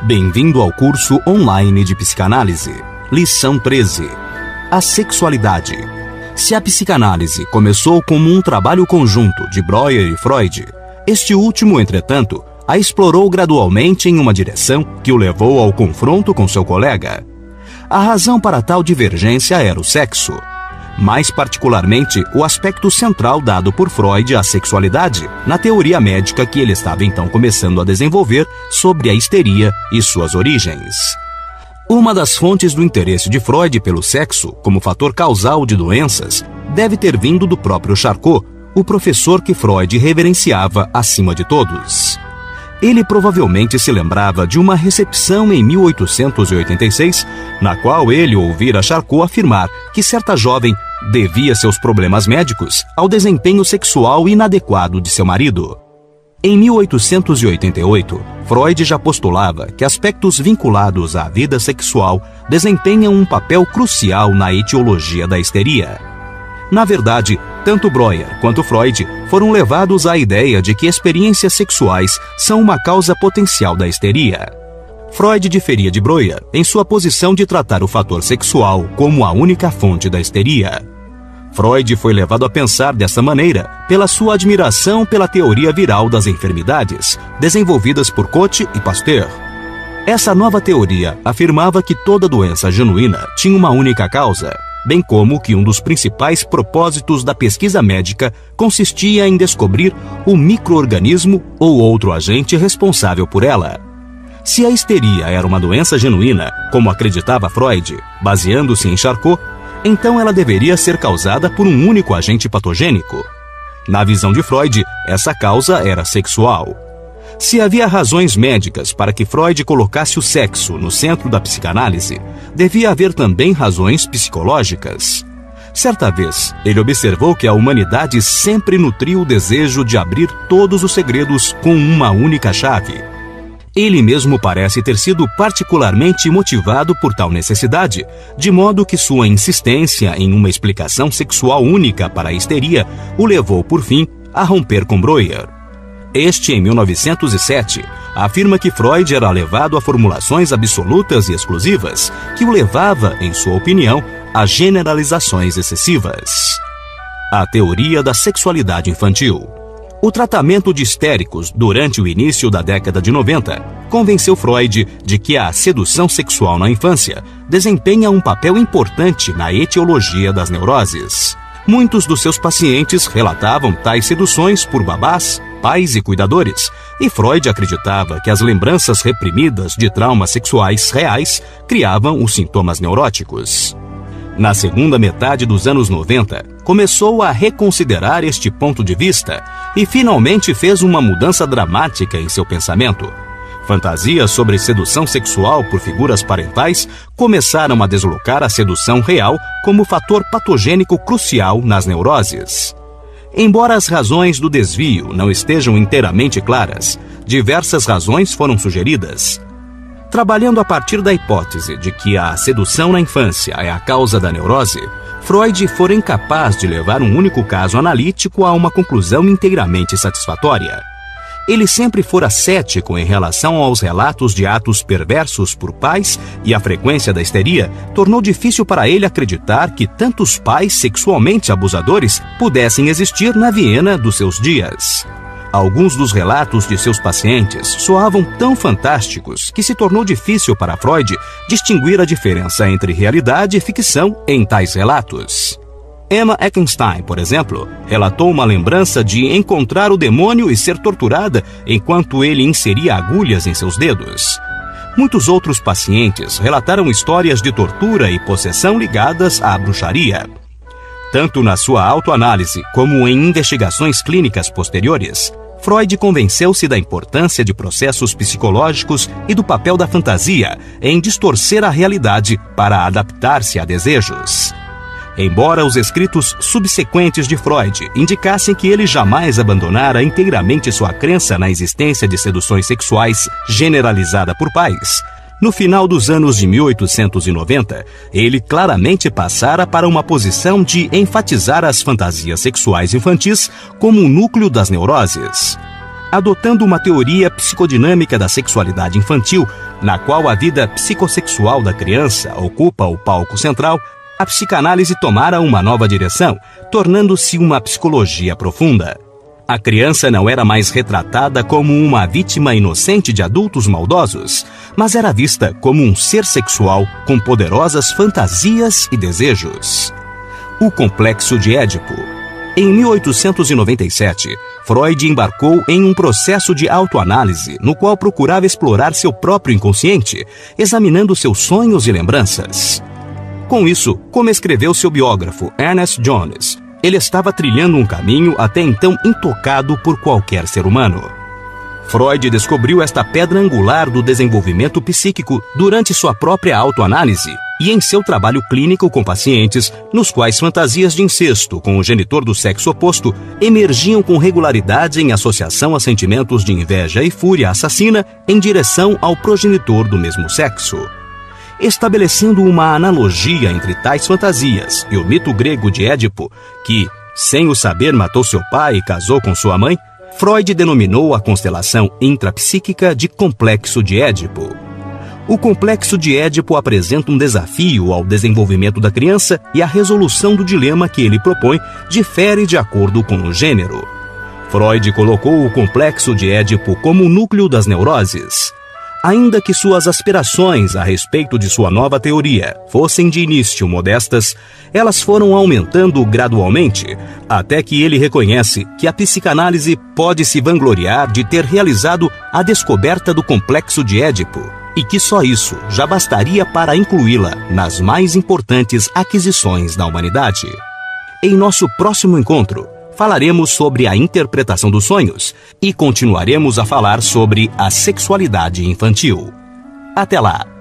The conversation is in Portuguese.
Bem-vindo ao curso online de psicanálise. Lição 13. A sexualidade. Se a psicanálise começou como um trabalho conjunto de Breuer e Freud, este último, entretanto, a explorou gradualmente em uma direção que o levou ao confronto com seu colega. A razão para tal divergência era o sexo. Mais particularmente, o aspecto central dado por Freud à sexualidade, na teoria médica que ele estava então começando a desenvolver sobre a histeria e suas origens. Uma das fontes do interesse de Freud pelo sexo, como fator causal de doenças, deve ter vindo do próprio Charcot, o professor que Freud reverenciava acima de todos. Ele provavelmente se lembrava de uma recepção em 1886, na qual ele ouvira Charcot afirmar que certa jovem devia seus problemas médicos ao desempenho sexual inadequado de seu marido. Em 1888, Freud já postulava que aspectos vinculados à vida sexual desempenham um papel crucial na etiologia da histeria. Na verdade, tanto Breuer quanto Freud foram levados à ideia de que experiências sexuais são uma causa potencial da histeria. Freud diferia de Breuer em sua posição de tratar o fator sexual como a única fonte da histeria. Freud foi levado a pensar dessa maneira pela sua admiração pela teoria viral das enfermidades, desenvolvidas por Koch e Pasteur. Essa nova teoria afirmava que toda doença genuína tinha uma única causa, bem como que um dos principais propósitos da pesquisa médica consistia em descobrir o micro-organismo ou outro agente responsável por ela. Se a histeria era uma doença genuína, como acreditava Freud, baseando-se em Charcot, então ela deveria ser causada por um único agente patogênico. Na visão de Freud, essa causa era sexual. Se havia razões médicas para que Freud colocasse o sexo no centro da psicanálise, devia haver também razões psicológicas. Certa vez, ele observou que a humanidade sempre nutriu o desejo de abrir todos os segredos com uma única chave. Ele mesmo parece ter sido particularmente motivado por tal necessidade, de modo que sua insistência em uma explicação sexual única para a histeria o levou, por fim, a romper com Breuer. Este, em 1907, afirma que Freud era levado a formulações absolutas e exclusivas, que o levava, em sua opinião, a generalizações excessivas. A teoria da sexualidade infantil. O tratamento de histéricos durante o início da década de 90 convenceu Freud de que a sedução sexual na infância desempenha um papel importante na etiologia das neuroses. Muitos dos seus pacientes relatavam tais seduções por babás, pais e cuidadores, e Freud acreditava que as lembranças reprimidas de traumas sexuais reais criavam os sintomas neuróticos. Na segunda metade dos anos 90, começou a reconsiderar este ponto de vista e finalmente fez uma mudança dramática em seu pensamento. Fantasias sobre sedução sexual por figuras parentais começaram a deslocar a sedução real como fator patogênico crucial nas neuroses. Embora as razões do desvio não estejam inteiramente claras, diversas razões foram sugeridas. Trabalhando a partir da hipótese de que a sedução na infância é a causa da neurose, Freud fora incapaz de levar um único caso analítico a uma conclusão inteiramente satisfatória. Ele sempre fora cético em relação aos relatos de atos perversos por pais e a frequência da histeria tornou difícil para ele acreditar que tantos pais sexualmente abusadores pudessem existir na Viena dos seus dias. Alguns dos relatos de seus pacientes soavam tão fantásticos que se tornou difícil para Freud distinguir a diferença entre realidade e ficção em tais relatos. Emma Eckenstein, por exemplo, relatou uma lembrança de encontrar o demônio e ser torturada enquanto ele inseria agulhas em seus dedos. Muitos outros pacientes relataram histórias de tortura e possessão ligadas à bruxaria. Tanto na sua autoanálise como em investigações clínicas posteriores, Freud convenceu-se da importância de processos psicológicos e do papel da fantasia em distorcer a realidade para adaptar-se a desejos. Embora os escritos subsequentes de Freud indicassem que ele jamais abandonara inteiramente sua crença na existência de seduções sexuais generalizada por pais, No final dos anos de 1890, ele claramente passara para uma posição de enfatizar as fantasias sexuais infantis como o núcleo das neuroses. Adotando uma teoria psicodinâmica da sexualidade infantil, na qual a vida psicossexual da criança ocupa o palco central, a psicanálise tomara uma nova direção, tornando-se uma psicologia profunda. A criança não era mais retratada como uma vítima inocente de adultos maldosos, mas era vista como um ser sexual com poderosas fantasias e desejos. O complexo de Édipo. Em 1897, Freud embarcou em um processo de autoanálise no qual procurava explorar seu próprio inconsciente, examinando seus sonhos e lembranças. Com isso, como escreveu seu biógrafo Ernest Jones, ele estava trilhando um caminho até então intocado por qualquer ser humano. Freud descobriu esta pedra angular do desenvolvimento psíquico durante sua própria autoanálise e em seu trabalho clínico com pacientes, nos quais fantasias de incesto com o genitor do sexo oposto emergiam com regularidade em associação a sentimentos de inveja e fúria assassina em direção ao progenitor do mesmo sexo. Estabelecendo uma analogia entre tais fantasias e o mito grego de Édipo, que, sem o saber, matou seu pai e casou com sua mãe, Freud denominou a constelação intrapsíquica de complexo de Édipo. O complexo de Édipo apresenta um desafio ao desenvolvimento da criança e a resolução do dilema que ele propõe difere de acordo com o gênero. Freud colocou o complexo de Édipo como o núcleo das neuroses. Ainda que suas aspirações a respeito de sua nova teoria fossem de início modestas, elas foram aumentando gradualmente, até que ele reconhece que a psicanálise pode se vangloriar de ter realizado a descoberta do complexo de Édipo, e que só isso já bastaria para incluí-la nas mais importantes aquisições da humanidade. Em nosso próximo encontro, falaremos sobre a interpretação dos sonhos e continuaremos a falar sobre a sexualidade infantil. Até lá!